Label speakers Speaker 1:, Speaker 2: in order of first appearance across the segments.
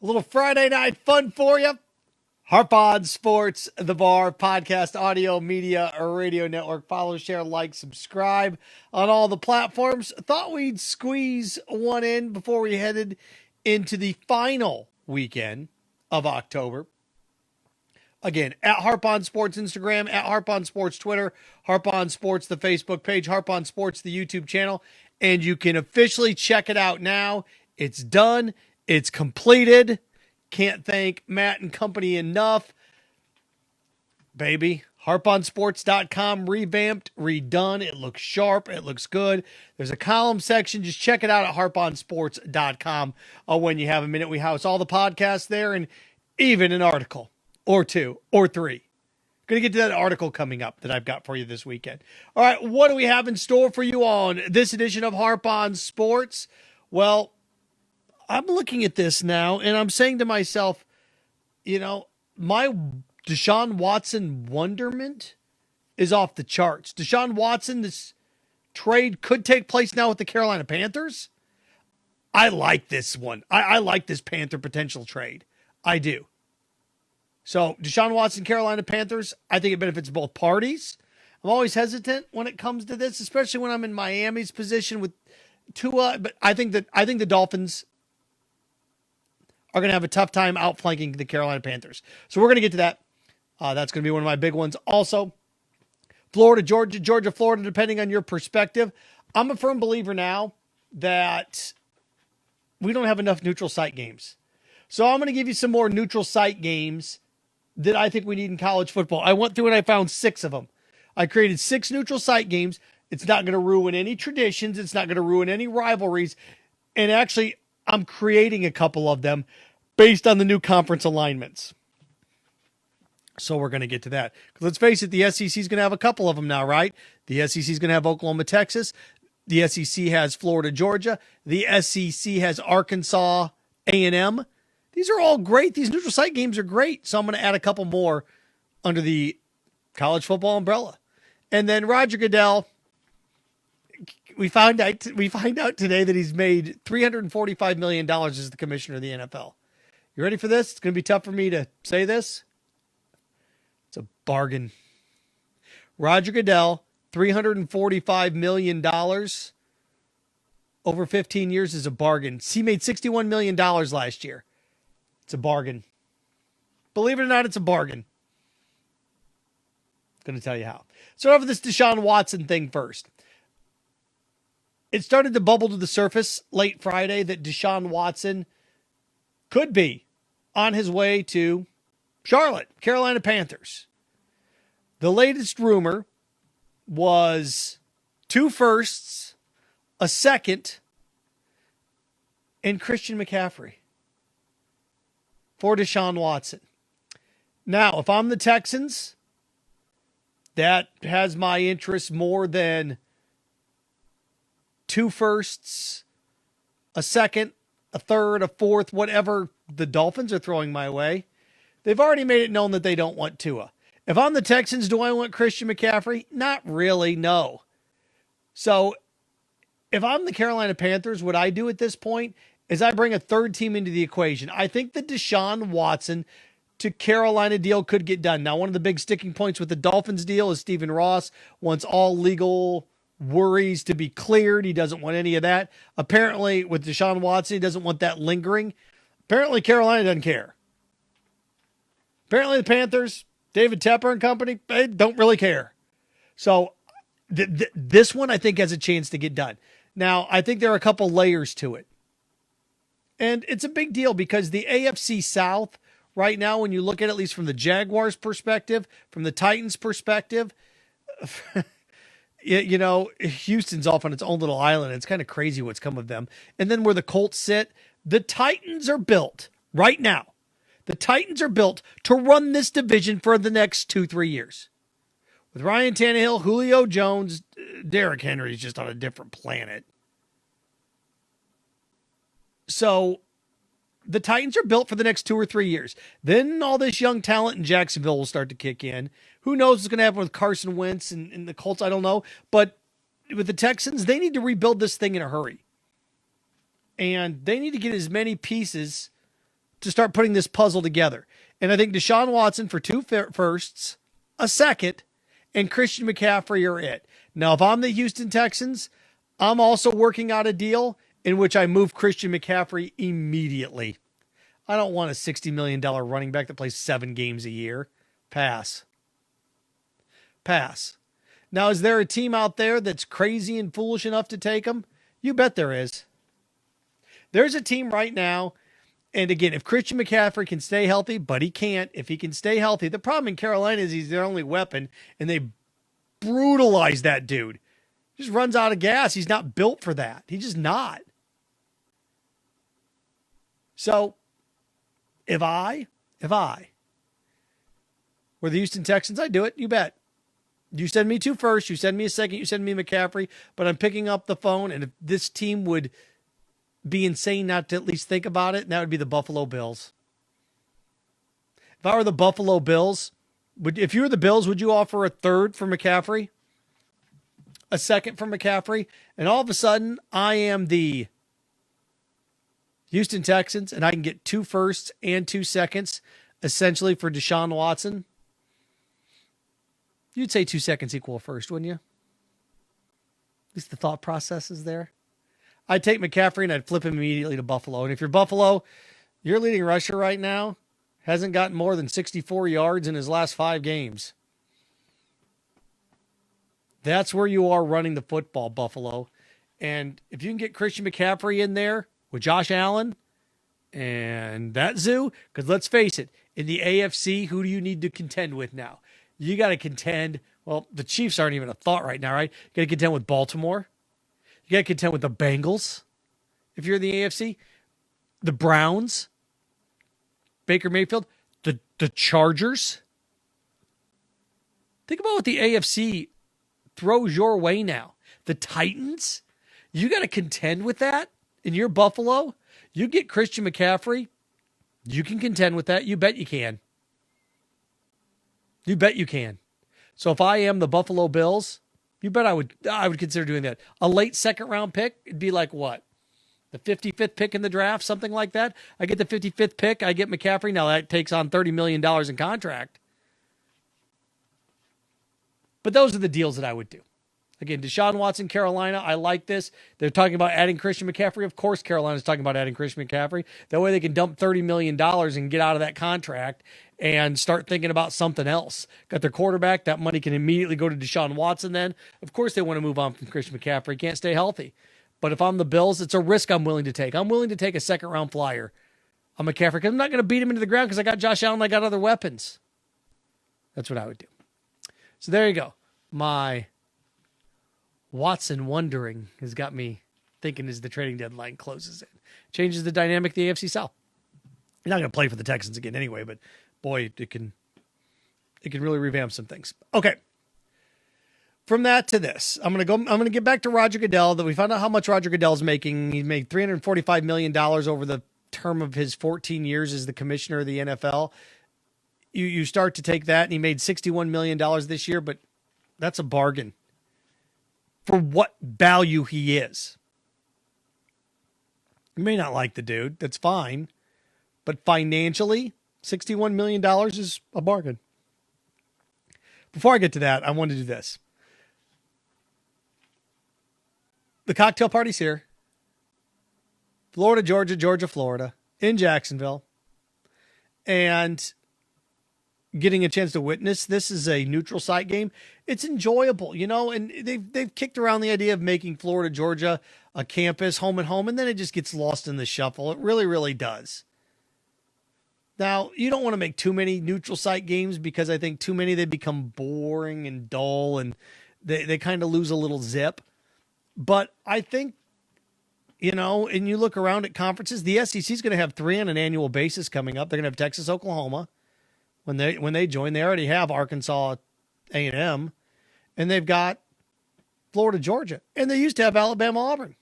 Speaker 1: A little Friday night fun for you. Harp on Sports, the Bar, podcast, audio, media, or radio network. Follow, share, like, subscribe on all the platforms. Thought we'd squeeze one in before we headed into the final weekend of October. Again, at Harp on Sports Instagram, at Harp on Sports Twitter, Harp on Sports the Facebook page, Harp on Sports the YouTube channel, and you can officially check it out now. It's done. It's completed. Can't thank Matt and company enough. Baby, harponsports.com revamped, redone. It looks sharp. It looks good. There's a column section. Just check it out at harponsports.com when you have a minute. We house all the podcasts there and even an article or two or three. Going to get to that article coming up that I've got for you this weekend. All right, what do we have in store for you on this edition of Harp on Sports? Well, I'm looking at this now, and I'm saying to myself, my DeShaun Watson wonderment is off the charts. DeShaun Watson, this trade could take place now with the Carolina Panthers. I like this one. I like this Panther potential trade. I do. So, DeShaun Watson, Carolina Panthers, I think it benefits both parties. I'm always hesitant when it comes to this, especially when I'm in Miami's position with Tua, but I think the Dolphins are going to have a tough time outflanking the Carolina Panthers. So we're going to get to that. That's going to be one of my big ones. Also, Florida, Georgia, Florida, depending on your perspective. I'm a firm believer now that we don't have enough neutral site games. So I'm going to give you some more neutral site games that I think we need in college football. I went through and I found 6 of them. I created 6 neutral site games. It's not going to ruin any traditions. It's not going to ruin any rivalries. And actually, I'm creating a couple of them based on the new conference alignments. So we're going to get to that. Because let's face it, the SEC is going to have a couple of them now, right? The SEC is going to have Oklahoma, Texas. The SEC has Florida, Georgia. The SEC has Arkansas, A&M. These are all great. These neutral site games are great. So I'm going to add a couple more under the college football umbrella. And then Roger Goodell, we find out today that he's made $345 million as the commissioner of the NFL. You ready for this? It's going to be tough for me to say this. It's a bargain. Roger Goodell, $345 million over 15 years is a bargain. He made $61 million last year. It's a bargain. Believe it or not, it's a bargain. I'm going to tell you how. So over this DeShaun Watson thing first. It started to bubble to the surface late Friday that DeShaun Watson could be on his way to Charlotte, Carolina Panthers. The latest rumor was 2 firsts, a second, and Christian McCaffrey for DeShaun Watson. Now, if I'm the Texans, that has my interest more than 2 firsts, a second, a third, a fourth, whatever the Dolphins are throwing my way. They've already made it known that they don't want Tua. If I'm the Texans, do I want Christian McCaffrey? Not really, no. So if I'm the Carolina Panthers, what I do at this point is I bring a third team into the equation. I think the DeShaun Watson to Carolina deal could get done. Now, one of the big sticking points with the Dolphins deal is Stephen Ross wants all legal worries to be cleared. He doesn't want any of that. Apparently, with DeShaun Watson, he doesn't want that lingering. Apparently, Carolina doesn't care. Apparently, the Panthers, David Tepper and company, they don't really care. So, this one, I think, has a chance to get done. Now, I think there are a couple layers to it. And it's a big deal because the AFC South, right now, when you look at it, least from the Jaguars' perspective, from the Titans' perspective, Houston's off on its own little island. It's kind of crazy what's come of them. And then where the Colts sit, the Titans are built right now. The Titans are built to run this division for the next 2-3 years. With Ryan Tannehill, Julio Jones, Derrick Henry's just on a different planet. So the Titans are built for the next 2 or 3 years. Then all this young talent in Jacksonville will start to kick in. Who knows what's going to happen with Carson Wentz and the Colts? I don't know. But with the Texans, they need to rebuild this thing in a hurry. And they need to get as many pieces to start putting this puzzle together. And I think DeShaun Watson for 2 firsts, a second, and Christian McCaffrey are it. Now, if I'm the Houston Texans, I'm also working out a deal in which I move Christian McCaffrey immediately. I don't want a $60 million running back that plays 7 games a year. Pass. Now, is there a team out there that's crazy and foolish enough to take him? You bet there is. There's a team right now, and again, if Christian McCaffrey can stay healthy, but he can't, if he can stay healthy, the problem in Carolina is he's their only weapon, and they brutalize that dude. Just runs out of gas. He's not built for that. He's just not. So, if I were the Houston Texans, I'd do it. You bet. You send me 2 first, you send me a second, you send me McCaffrey, but I'm picking up the phone, and if this team would be insane not to at least think about it, and that would be the Buffalo Bills. If I were the Buffalo Bills, if you were the Bills, would you offer a third for McCaffrey? A second for McCaffrey? And all of a sudden, I am the Houston Texans, and I can get 2 firsts and 2 seconds, essentially, for DeShaun Watson. You'd say 2 seconds equal a first, wouldn't you? At least the thought process is there. I'd take McCaffrey and I'd flip him immediately to Buffalo. And if you're Buffalo, your leading rusher right now hasn't gotten more than 64 yards in his last 5 games. That's where you are running the football, Buffalo. And if you can get Christian McCaffrey in there with Josh Allen and that zoo, because let's face it, in the AFC, who do you need to contend with now? You got to contend. Well, the Chiefs aren't even a thought right now, right? You got to contend with Baltimore. You got to contend with the Bengals. If you're in the AFC, the Browns, Baker Mayfield, the Chargers. Think about what the AFC throws your way now. The Titans. You got to contend with that. In your Buffalo, you get Christian McCaffrey. You can contend with that. You bet you can. You bet you can. So if I am the Buffalo Bills, you bet I would consider doing that. A late second round pick, it'd be like what? The 55th pick in the draft, something like that. I get the 55th pick, I get McCaffrey. Now that takes on $30 million in contract. But those are the deals that I would do. Again, DeShaun Watson, Carolina, I like this. They're talking about adding Christian McCaffrey. Of course, Carolina's talking about adding Christian McCaffrey. That way they can dump $30 million and get out of that contract and start thinking about something else. Got their quarterback. That money can immediately go to DeShaun Watson then. Of course they want to move on from Christian McCaffrey. Can't stay healthy. But if I'm the Bills, it's a risk I'm willing to take. I'm willing to take a second-round flyer on McCaffrey because I'm not going to beat him into the ground because I got Josh Allen and I got other weapons. That's what I would do. So there you go. My Watson wondering has got me thinking as the trading deadline closes in. Changes the dynamic of the AFC South. He's not going to play for the Texans again anyway, but boy, it can really revamp some things. Okay. From that to this, I'm going to get back to Roger Goodell. That we found out how much Roger Goodell's making. He made $345 million over the term of his 14 years as the commissioner of the NFL. You start to take that, and he made $61 million this year, but that's a bargain for what value he is. You may not like the dude. That's fine. But financially, $61 million is a bargain. Before I get to that, I want to do this. The cocktail party's here. Florida, Georgia, Georgia, Florida, in Jacksonville. And getting a chance to witness this is a neutral site game. It's enjoyable, and they've kicked around the idea of making Florida, Georgia a campus, home and home, and then it just gets lost in the shuffle. It really, really does. Now, you don't want to make too many neutral site games because I think too many, they become boring and dull and they kind of lose a little zip. But I think, and you look around at conferences, the SEC is going to have 3 on an annual basis coming up. They're going to have Texas, Oklahoma. When they join, they already have Arkansas, A&M, and they've got Florida, Georgia, and they used to have Alabama, Auburn.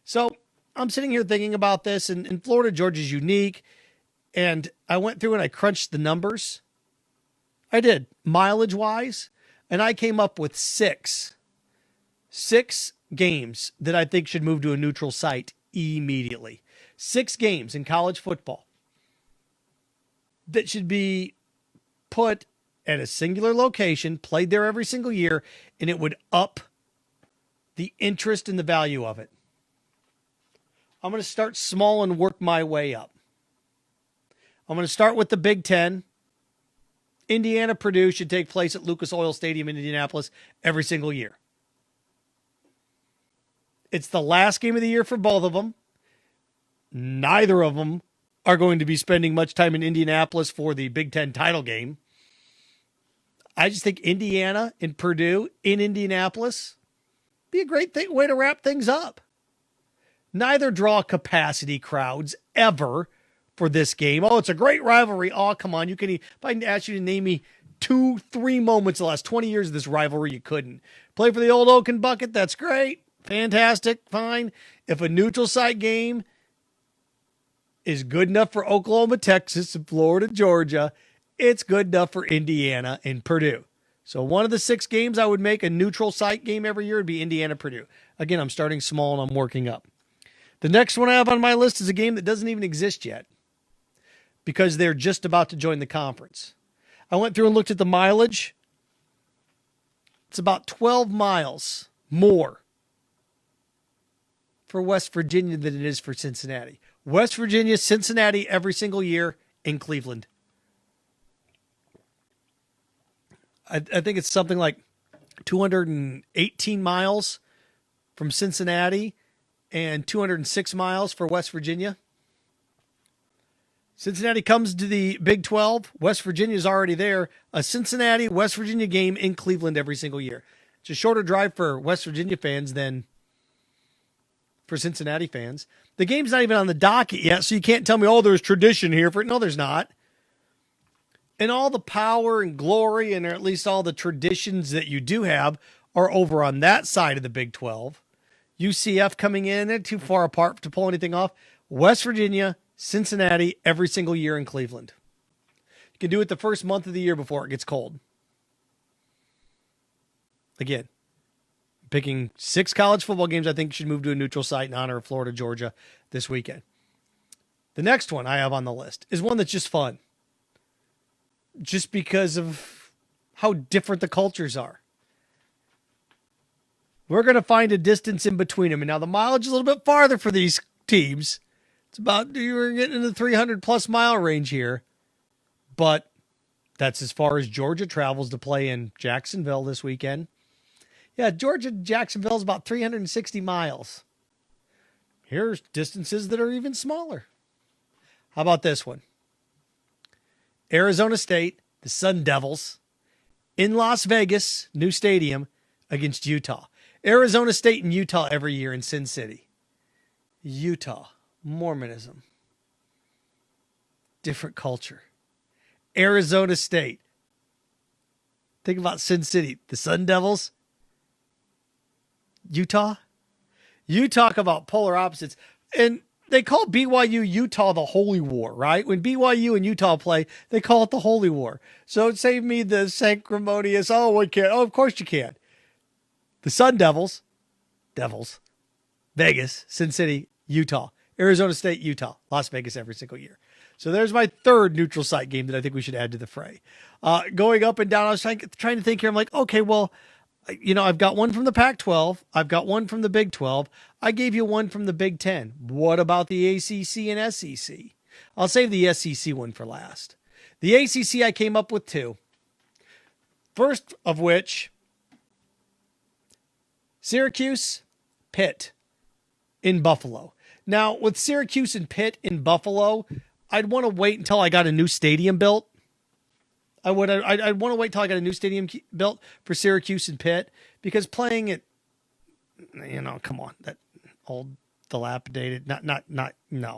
Speaker 1: So I'm sitting here thinking about this, and Florida, Georgia is unique, and I went through and I crunched the numbers. I did, mileage-wise, and I came up with 6 games that I think should move to a neutral site immediately. 6 games in college football that should be put at a singular location, played there every single year, and it would up the interest and the value of it. I'm going to start small and work my way up. I'm going to start with the Big Ten. Indiana, Purdue should take place at Lucas Oil Stadium in Indianapolis every single year. It's the last game of the year for both of them. Neither of them are going to be spending much time in Indianapolis for the Big Ten title game. I just think Indiana and Purdue in Indianapolis be a great way to wrap things up. Neither draw capacity crowds ever for this game. Oh, it's a great rivalry. Oh, come on. If I asked you to name me 2-3 moments in the last 20 years of this rivalry, you couldn't. Play for the old Oaken Bucket. That's great. Fantastic. Fine. If a neutral site game is good enough for Oklahoma, Texas, and Florida, Georgia, it's good enough for Indiana and Purdue. So one of the 6 games I would make a neutral site game every year would be Indiana-Purdue. Again, I'm starting small and I'm working up. The next one I have on my list is a game that doesn't even exist yet because they're just about to join the conference. I went through and looked at the mileage. It's about 12 miles more for West Virginia than it is for Cincinnati. West Virginia, Cincinnati every single year, in Cleveland. I think it's something like 218 miles from Cincinnati and 206 miles for West Virginia. Cincinnati comes to the Big 12. West Virginia's already there. A Cincinnati-West Virginia game in Cleveland every single year. It's a shorter drive for West Virginia fans than for Cincinnati fans. The game's not even on the docket yet, so you can't tell me, oh, there's tradition here for it. No, there's not. And all the power and glory, and or at least all the traditions that you do have, are over on that side of the Big 12. UCF coming in, they're too far apart to pull anything off. West Virginia, Cincinnati, every single year in Cleveland. You can do it the first month of the year before it gets cold. Again, picking 6 college football games I think should move to a neutral site in honor of Florida, Georgia this weekend. The next one I have on the list is one that's just fun. Just because of how different the cultures are. We're going to find a distance in between them. And now the mileage is a little bit farther for these teams. It's about, you're getting in the 300 plus mile range here. But that's as far as Georgia travels to play in Jacksonville this weekend. Yeah, Georgia to Jacksonville is about 360 miles. Here's distances that are even smaller. How about this one? Arizona State, the Sun Devils, in Las Vegas, new stadium, against Utah. Arizona State and Utah every year in Sin City. Utah, Mormonism. Different culture. Arizona State. Think about Sin City, the Sun Devils. Utah. You talk about polar opposites. And they call BYU Utah the Holy War, right? When BYU and Utah play, they call it the Holy War. So it saved me the sanctimonious, oh, we can't. Oh, of course you can. The Sun Devils, Vegas, Sin City, Utah, Arizona State, Utah, Las Vegas every single year. So there's my third neutral site game that I think we should add to the fray. Going up and down, I was trying to think here. I'm like, okay, well, I've got one from the Pac-12. I've got one from the Big 12. I gave you one from the Big 10. What about the ACC and SEC? I'll save the SEC one for last. The ACC, I came up with 2. First of which, Syracuse, Pitt in Buffalo. Now, with Syracuse and Pitt in Buffalo, I'd want to wait until I got a new stadium built. I'd want to wait till I got a new stadium built for Syracuse and Pitt, because playing it, come on, that old dilapidated, no.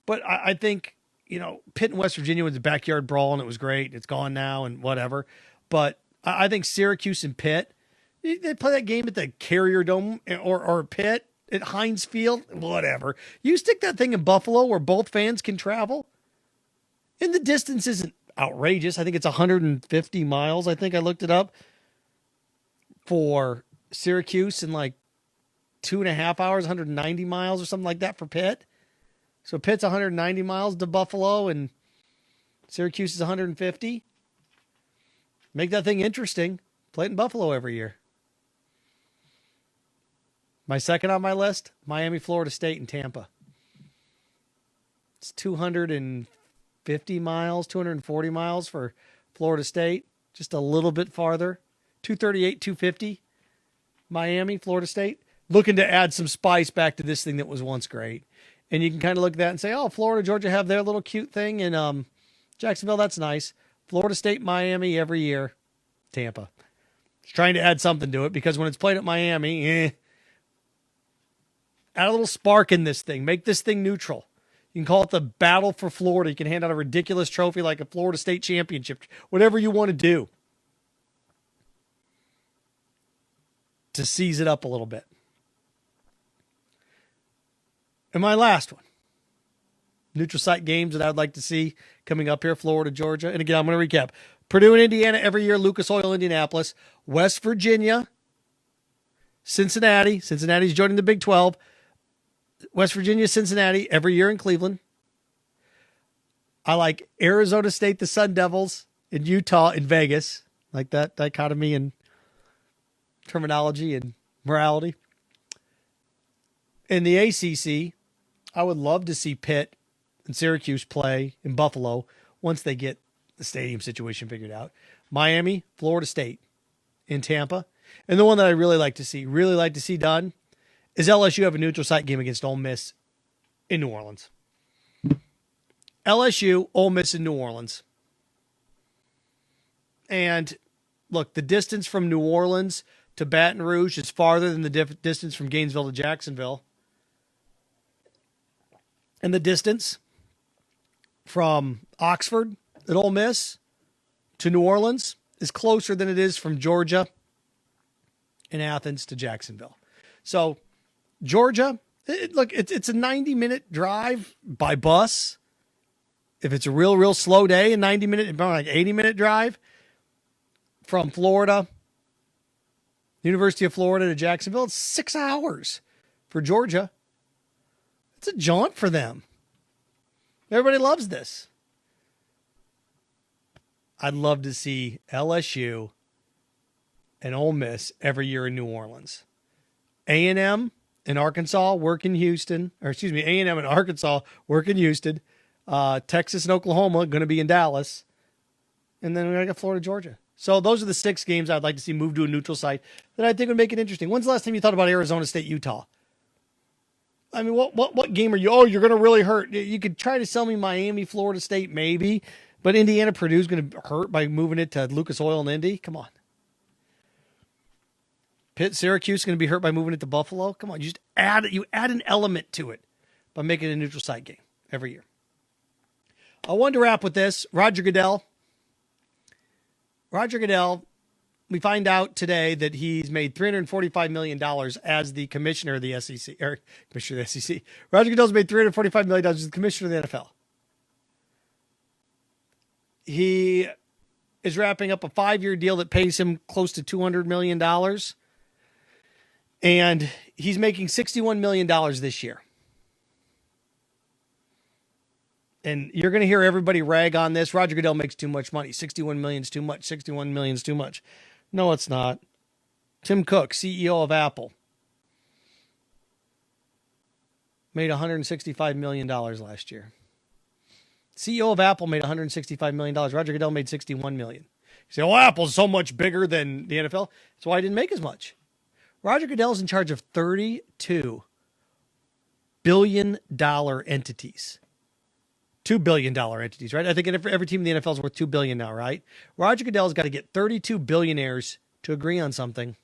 Speaker 1: But I think, Pitt and West Virginia was a backyard brawl and it was great. It's gone now and whatever. But I think Syracuse and Pitt, they play that game at the Carrier Dome or Pitt at Heinz Field, whatever. You stick that thing in Buffalo where both fans can travel, and the distance isn't outrageous. I think it's 150 miles. I think I looked it up for Syracuse, and like 2.5 hours, 190 miles or something like that for Pitt. So Pitt's 190 miles to Buffalo and Syracuse is 150. Make that thing interesting. Play it in Buffalo every year. My second on my list, Miami, Florida State, and Tampa. It's 250 miles, 240 miles for Florida State. Just a little bit farther. 238, 250. Miami, Florida State. Looking to add some spice back to this thing that was once great. And you can kind of look at that and say, oh, Florida, Georgia have their little cute thing. And Jacksonville, that's nice. Florida State, Miami every year. Tampa. Just trying to add something to it because when it's played at Miami, add a little spark in this thing. Make this thing neutral. You can call it the Battle for Florida. You can hand out a ridiculous trophy like a Florida State championship. Whatever you want to do to seize it up a little bit. And my last one. Neutral site games that I'd like to see coming up here, Florida, Georgia. And again, I'm going to recap. Purdue and Indiana every year, Lucas Oil, Indianapolis. West Virginia, Cincinnati. Cincinnati's joining the Big 12. West Virginia, Cincinnati, every year in Cleveland. I like Arizona State, the Sun Devils, in Utah, in Vegas. Like that dichotomy and terminology and morality. In the ACC, I would love to see Pitt and Syracuse play in Buffalo once they get the stadium situation figured out. Miami, Florida State in Tampa. And the one that I really like to see done, is LSU have a neutral site game against Ole Miss in New Orleans. LSU, Ole Miss in New Orleans. And look, the distance from New Orleans to Baton Rouge is farther than the distance from Gainesville to Jacksonville. And the distance from Oxford at Ole Miss to New Orleans is closer than it is from Georgia and Athens to Jacksonville. So Georgia, it's a 90-minute drive by bus. If it's a real slow day, a 90-minute, like 80-minute drive from Florida, University of Florida to Jacksonville, it's 6 hours for Georgia. It's a jaunt for them. Everybody loves this. I'd love to see LSU and Ole Miss every year in New Orleans. A&M in Arkansas work in Houston. A&M in Arkansas work in Houston. Texas and Oklahoma going to be in Dallas. And then we're going to get Florida, Georgia. So those are the 6 games I'd like to see move to a neutral site that I think would make it interesting. When's the last time you thought about Arizona State, Utah? I mean, what game are you? Oh, you're going to really hurt. You could try to sell me Miami, Florida State, maybe. But Indiana, Purdue's going to hurt by moving it to Lucas Oil and Indy. Come on. Pitt, Syracuse is going to be hurt by moving it to Buffalo. Come on, you add an element to it by making it a neutral site game every year. I wanted to wrap with this. Roger Goodell, we find out today that he's made $345 million as the commissioner of the SEC. Commissioner of the SEC. Roger Goodell's made $345 million as the commissioner of the NFL. He is wrapping up a 5-year deal that pays him close to $200 million. And he's making $61 million this year. And you're going to hear everybody rag on this. Roger Goodell makes too much money. $61 million is too much. $61 million is too much. No, it's not. Tim Cook, CEO of Apple, made $165 million last year. CEO of Apple made $165 million. Roger Goodell made $61 million. You say, well, Apple's so much bigger than the NFL. That's why he didn't make as much. Roger Goodell's in charge of $32 billion entities. $2 billion entities, right? I think every team in the NFL is worth $2 billion now, right? Roger Goodell's got to get 32 billionaires to agree on something.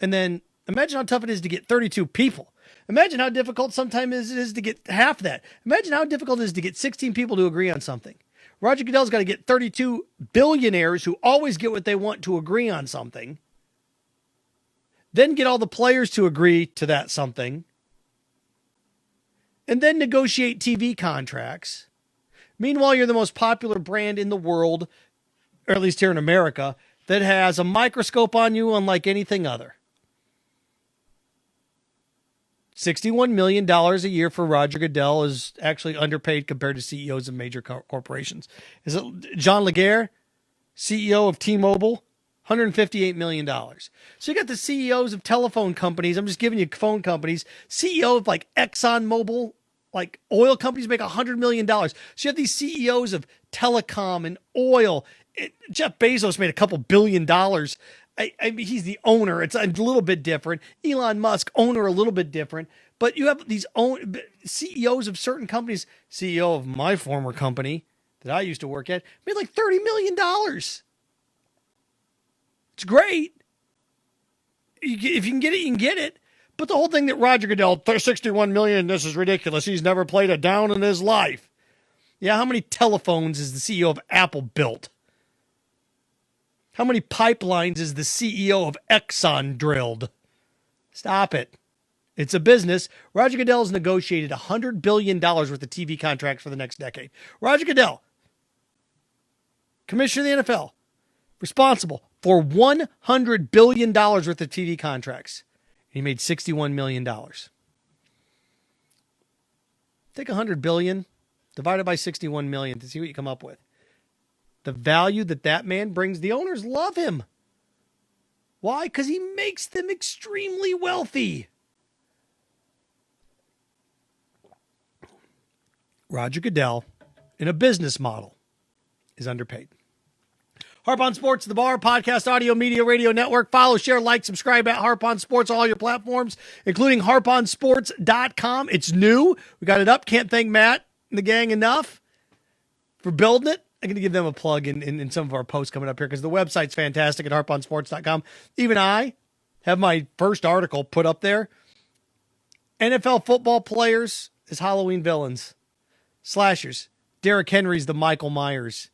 Speaker 1: And then imagine how tough it is to get 32 people. Imagine how difficult sometimes it is to get half that. Imagine how difficult it is to get 16 people to agree on something. Roger Goodell's got to get 32 billionaires who always get what they want to agree on something. Then get all the players to agree to that something. And then negotiate TV contracts. Meanwhile, you're the most popular brand in the world, or at least here in America, that has a microscope on you unlike anything other. $61 million a year for Roger Goodell is actually underpaid compared to CEOs of major corporations. Is it John Laguerre, CEO of T-Mobile? $158 million. So you got the CEOs of telephone companies. I'm just giving you phone companies. CEO of like ExxonMobil, like oil companies make $100 million. So you have these CEOs of telecom and oil. Jeff Bezos made a couple $1 billion. I mean, he's the owner. It's a little bit different. Elon Musk, owner, a little bit different. But you have these CEOs of certain companies. CEO of my former company that I used to work at made like $30 million. It's great. If you can get it, you can get it. But the whole thing that Roger Goodell, $61 million, this is ridiculous. He's never played a down in his life. Yeah, how many telephones is the CEO of Apple built? How many pipelines is the CEO of Exxon drilled? Stop it. It's a business. Roger Goodell has negotiated $100 billion worth of TV contracts for the next decade. Roger Goodell, commissioner of the NFL, responsible for $100 billion worth of TV contracts. He made $61 million. Take $100 billion, divided by $61 million to see what you come up with. The value that man brings, the owners love him. Why? Because he makes them extremely wealthy. Roger Goodell, in a business model, is underpaid. Harp on Sports, The Bar, podcast, audio, media, radio network. Follow, share, like, subscribe at Harp on Sports, all your platforms, including harponsports.com. It's new. We got it up. Can't thank Matt and the gang enough for building it. I'm going to give them a plug in some of our posts coming up here because the website's fantastic at harponsports.com. Even I have my first article put up there. NFL football players as Halloween villains. Slashers. Derrick Henry's the Michael Myers.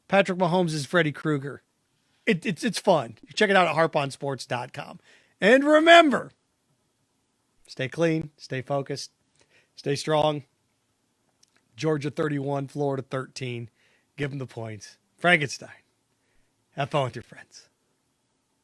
Speaker 1: Patrick Mahomes is Freddy Krueger. It's fun. You check it out at harponsports.com. And remember, stay clean, stay focused, stay strong. Georgia 31, Florida 13. Give them the points. Frankenstein. Have fun with your friends.